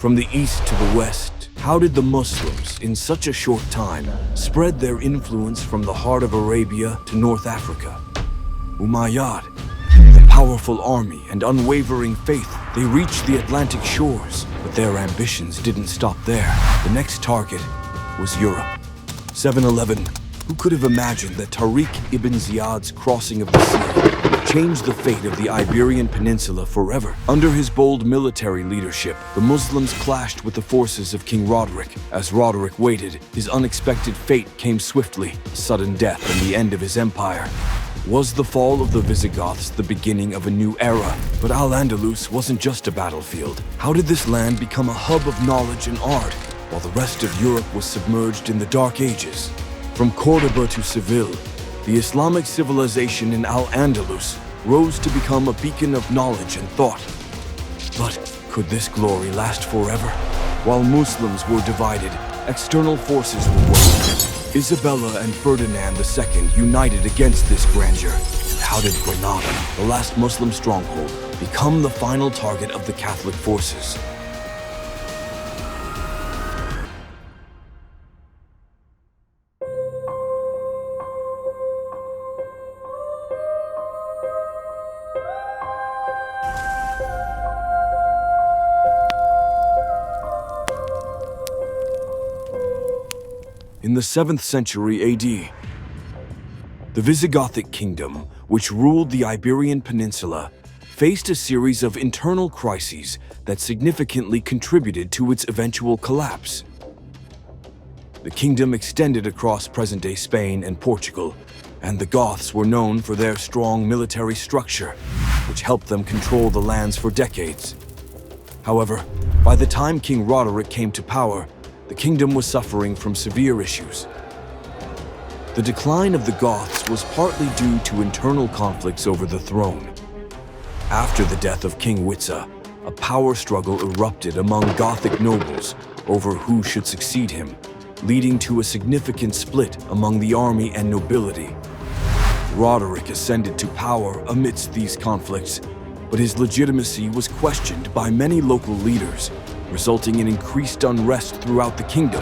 From the east to the west, how did the Muslims, in such a short time, spread their influence from the heart of Arabia to North Africa? Umayyad, with a powerful army and unwavering faith, they reached the Atlantic shores, but their ambitions didn't stop there. The next target was Europe. 711. Who could have imagined that Tariq ibn Ziyad's crossing of the sea would change the fate of the Iberian Peninsula forever? Under his bold military leadership, the Muslims clashed with the forces of King Roderick. As Roderick waited, his unexpected fate came swiftly, sudden death and the end of his empire. Was the fall of the Visigoths the beginning of a new era? But Al-Andalus wasn't just a battlefield. How did this land become a hub of knowledge and art, while the rest of Europe was submerged in the Dark Ages? From Cordoba to Seville, the Islamic civilization in Al-Andalus rose to become a beacon of knowledge and thought. But could this glory last forever? While Muslims were divided, external forces were working. Isabella and Ferdinand II united against this grandeur. How did Granada, the last Muslim stronghold, become the final target of the Catholic forces? In the 7th century AD, the Visigothic kingdom, which ruled the Iberian Peninsula, faced a series of internal crises that significantly contributed to its eventual collapse. The kingdom extended across present-day Spain and Portugal, and the Goths were known for their strong military structure, which helped them control the lands for decades. However, by the time King Roderick came to power, the kingdom was suffering from severe issues. The decline of the Goths was partly due to internal conflicts over the throne. After the death of King Witza, a power struggle erupted among Gothic nobles over who should succeed him, leading to a significant split among the army and nobility. Roderick ascended to power amidst these conflicts, but his legitimacy was questioned by many local leaders, resulting in increased unrest throughout the kingdom.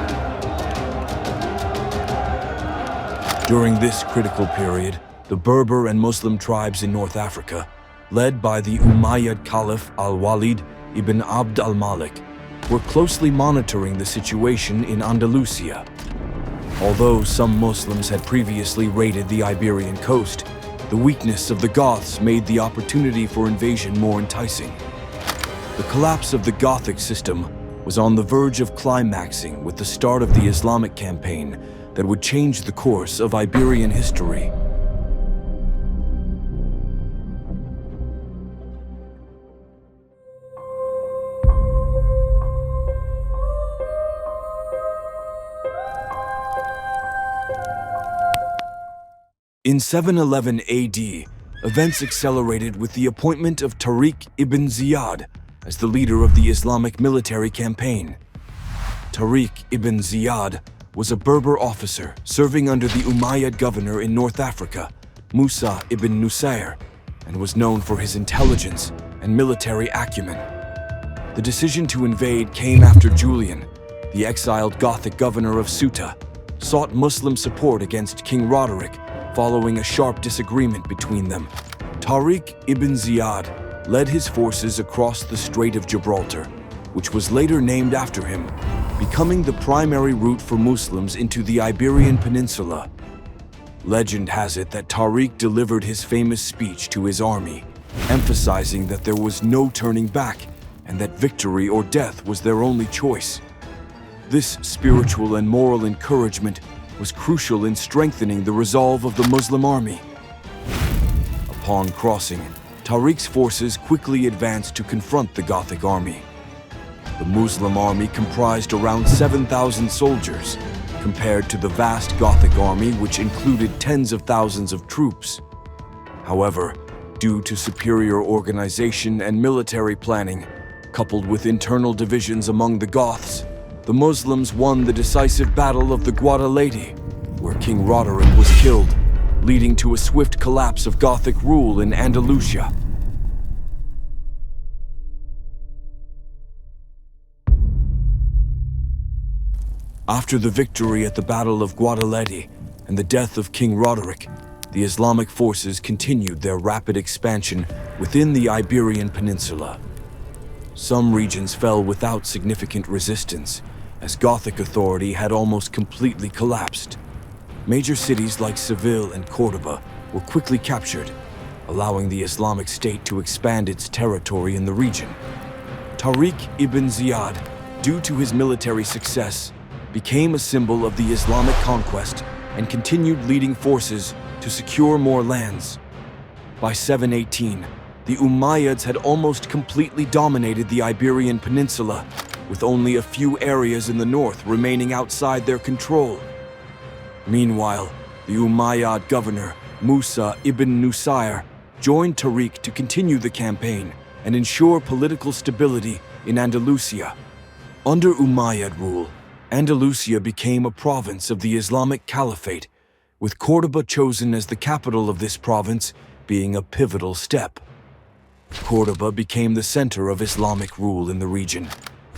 During this critical period, the Berber and Muslim tribes in North Africa, led by the Umayyad Caliph Al-Walid ibn Abd al-Malik, were closely monitoring the situation in Andalusia. Although some Muslims had previously raided the Iberian coast, the weakness of the Goths made the opportunity for invasion more enticing. The collapse of the Gothic system was on the verge of climaxing with the start of the Islamic campaign that would change the course of Iberian history. In 711 AD, events accelerated with the appointment of Tariq ibn Ziyad as the leader of the Islamic military campaign. Tariq ibn Ziyad was a Berber officer serving under the Umayyad governor in North Africa, Musa ibn Nusayr, and was known for his intelligence and military acumen. The decision to invade came after Julian, the exiled Gothic governor of Ceuta, sought Muslim support against King Roderick following a sharp disagreement between them. Tariq ibn Ziyad led his forces across the Strait of Gibraltar, which was later named after him, becoming the primary route for Muslims into the Iberian Peninsula. Legend has it that Tariq delivered his famous speech to his army, emphasizing that there was no turning back and that victory or death was their only choice. This spiritual and moral encouragement was crucial in strengthening the resolve of the Muslim army. Upon crossing, Tariq's forces quickly advanced to confront the Gothic army. The Muslim army comprised around 7,000 soldiers, compared to the vast Gothic army which included tens of thousands of troops. However, due to superior organization and military planning, coupled with internal divisions among the Goths, the Muslims won the decisive Battle of the Guadalete, where King Roderick was killed, leading to a swift collapse of Gothic rule in Andalusia. After the victory at the Battle of Guadalete and the death of King Roderick, the Islamic forces continued their rapid expansion within the Iberian Peninsula. Some regions fell without significant resistance, as Gothic authority had almost completely collapsed. Major cities like Seville and Córdoba were quickly captured, allowing the Islamic State to expand its territory in the region. Tariq ibn Ziyad, due to his military success, became a symbol of the Islamic conquest and continued leading forces to secure more lands. By 718, the Umayyads had almost completely dominated the Iberian Peninsula, with only a few areas in the north remaining outside their control. Meanwhile, the Umayyad governor, Musa ibn Nusayr, joined Tariq to continue the campaign and ensure political stability in Andalusia. Under Umayyad rule, Andalusia became a province of the Islamic Caliphate, with Córdoba chosen as the capital of this province being a pivotal step. Córdoba became the center of Islamic rule in the region,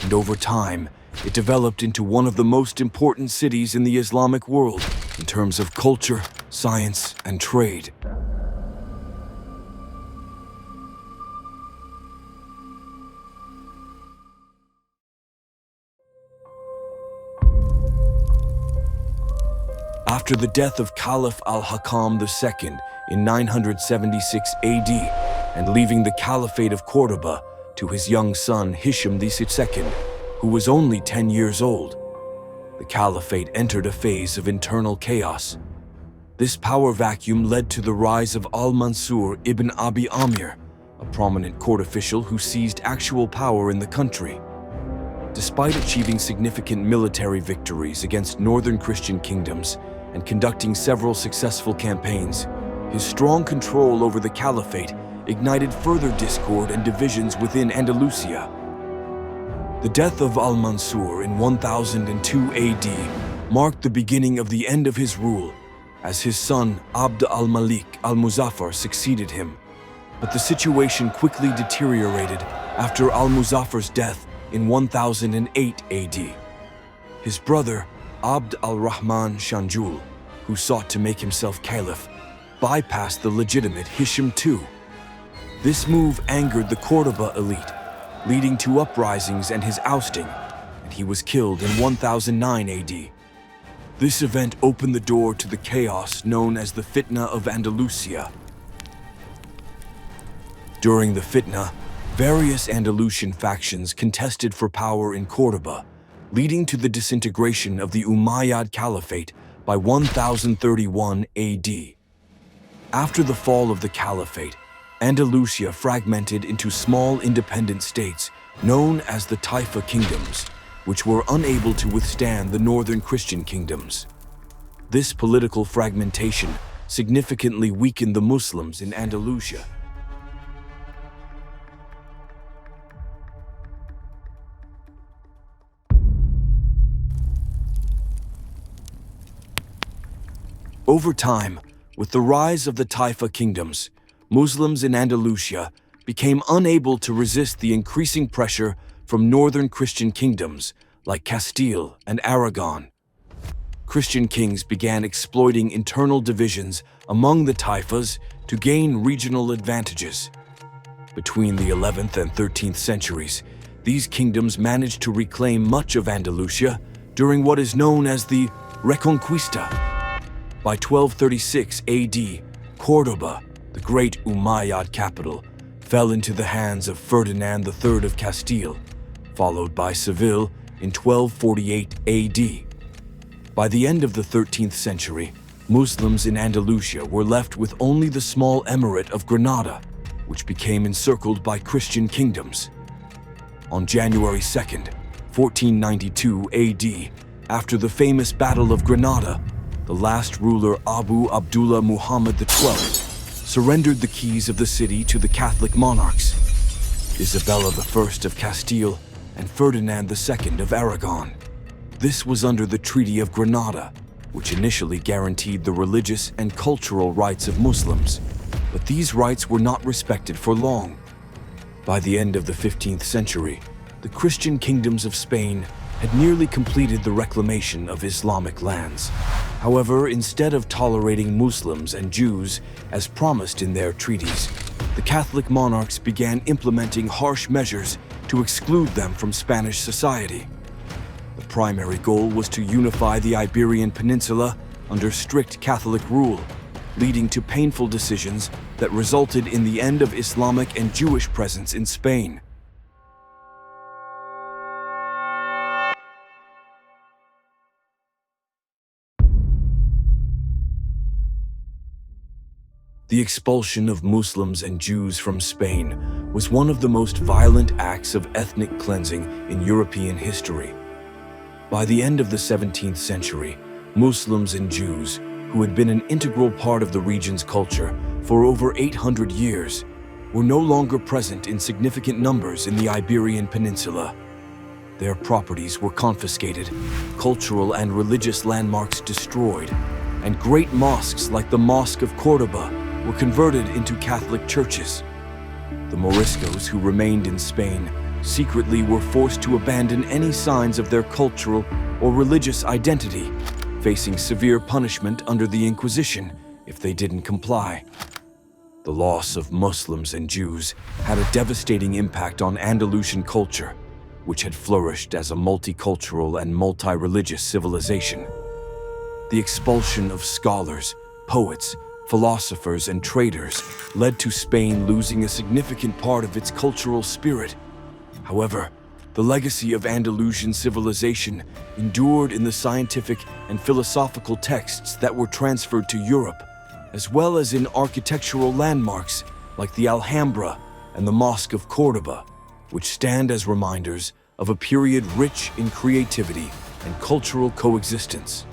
and over time, it developed into one of the most important cities in the Islamic world in terms of culture, science, and trade. After the death of Caliph al-Hakam II in 976 AD and leaving the Caliphate of Córdoba to his young son Hisham II, who was only 10 years old, the Caliphate entered a phase of internal chaos. This power vacuum led to the rise of al-Mansur ibn Abi Amir, a prominent court official who seized actual power in the country. Despite achieving significant military victories against northern Christian kingdoms and conducting several successful campaigns, his strong control over the Caliphate ignited further discord and divisions within Andalusia. The death of al-Mansur in 1002 AD marked the beginning of the end of his rule, as his son Abd al-Malik al-Muzaffar succeeded him. But the situation quickly deteriorated after al-Muzaffar's death in 1008 AD. His brother, Abd al-Rahman Shanjul, who sought to make himself caliph, bypassed the legitimate Hisham II. This move angered the Córdoba elite, leading to uprisings and his ousting, and he was killed in 1009 AD. This event opened the door to the chaos known as the Fitna of Andalusia. During the Fitna, various Andalusian factions contested for power in Córdoba, leading to the disintegration of the Umayyad Caliphate by 1031 AD. After the fall of the Caliphate, Andalusia fragmented into small independent states known as the Taifa kingdoms, which were unable to withstand the northern Christian kingdoms. This political fragmentation significantly weakened the Muslims in Andalusia. Over time, with the rise of the Taifa kingdoms, Muslims in Andalusia became unable to resist the increasing pressure from northern Christian kingdoms like Castile and Aragon. Christian kings began exploiting internal divisions among the Taifas to gain regional advantages. Between the 11th and 13th centuries, these kingdoms managed to reclaim much of Andalusia during what is known as the Reconquista. By 1236 AD, Córdoba, the great Umayyad capital, fell into the hands of Ferdinand III of Castile, followed by Seville in 1248 AD. By the end of the 13th century, Muslims in Andalusia were left with only the small emirate of Granada, which became encircled by Christian kingdoms. On January 2nd, 1492 AD, after the famous Battle of Granada, the last ruler Abu Abdullah Muhammad XII surrendered the keys of the city to the Catholic monarchs, Isabella I of Castile and Ferdinand II of Aragon. This was under the Treaty of Granada, which initially guaranteed the religious and cultural rights of Muslims, but these rights were not respected for long. By the end of the 15th century, the Christian kingdoms of Spain had nearly completed the reclamation of Islamic lands. However, instead of tolerating Muslims and Jews as promised in their treaties, the Catholic monarchs began implementing harsh measures to exclude them from Spanish society. The primary goal was to unify the Iberian Peninsula under strict Catholic rule, leading to painful decisions that resulted in the end of Islamic and Jewish presence in Spain. The expulsion of Muslims and Jews from Spain was one of the most violent acts of ethnic cleansing in European history. By the end of the 17th century, Muslims and Jews, who had been an integral part of the region's culture for over 800 years, were no longer present in significant numbers in the Iberian Peninsula. Their properties were confiscated, cultural and religious landmarks destroyed, and great mosques like the Mosque of Córdoba were converted into Catholic churches. The Moriscos who remained in Spain secretly were forced to abandon any signs of their cultural or religious identity, facing severe punishment under the Inquisition if they didn't comply. The loss of Muslims and Jews had a devastating impact on Andalusian culture, which had flourished as a multicultural and multi-religious civilization. The expulsion of scholars, poets, philosophers, and traders led to Spain losing a significant part of its cultural spirit. However, the legacy of Andalusian civilization endured in the scientific and philosophical texts that were transferred to Europe, as well as in architectural landmarks like the Alhambra and the Mosque of Córdoba, which stand as reminders of a period rich in creativity and cultural coexistence.